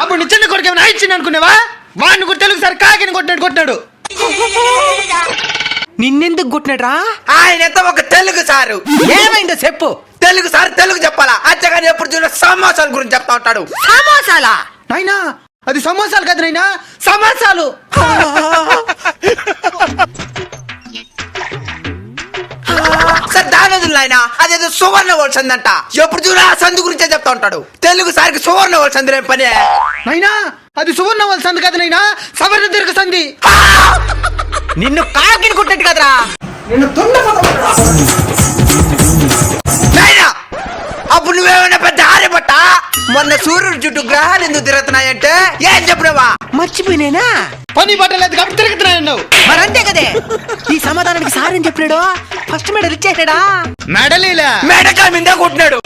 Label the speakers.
Speaker 1: అప్పుడు నీ చిన్న కొడుకు ఏమైనా ఇచ్చింది అనుకునేవా? వాడిని కూడా తెలుగు సార్ కాకిని కొట్టాడు.
Speaker 2: నిన్నెందుకు కొట్టినాడ్రా?
Speaker 3: ఆయన ఎంత ఒక తెలుగు సారు.
Speaker 2: ఏమైందో చెప్పు.
Speaker 3: తెలుగు సార్ తెలుగు చెప్పాలా? అచ్చగాని ఎప్పుడు చూసిన సమోసాల గురించి చెప్తా ఉంటాడు.
Speaker 2: సమోసాలా?
Speaker 1: నాయనా అది సమోసాలు కాదు నాయనా, సమాసాలు.
Speaker 3: సార్ దానదులు ఆయన అదేదో సువర్ణ వలసందంట. ఎప్పుడు చూసినా ఆ సందు గురించే చెప్తా ఉంటాడు. తెలుగు సార్కి సువర్ణ వలసంది పని.
Speaker 1: నాయనా అది సువర్ణ వాళ్ళ సంది కాదు నాయనా, సవర్ణ దీర్ఘ సంధి.
Speaker 2: నిన్ను కాకిని కొట్టినట్టు కదరా.
Speaker 3: అప్పుడు నువ్వేమైనా పెద్ద ఆర్యపట్ట. మొన్న సూర్యుడు చుట్టూ గ్రహాలు ఎందుకు తిరుగుతున్నాయంటే ఏం చెప్పినవా?
Speaker 2: మర్చిపోయినేనా?
Speaker 1: పని బట్టలేదు కాబట్టి తిరుగుతున్నాయన్నావు.
Speaker 2: మరంతే కదే. ఈ సమాధానానికి సార్ ఏం చెప్పినాడు? First medal ఇచ్చేసాడా?
Speaker 1: మెడలీలా
Speaker 3: మెడక మీద కొట్టినాడు.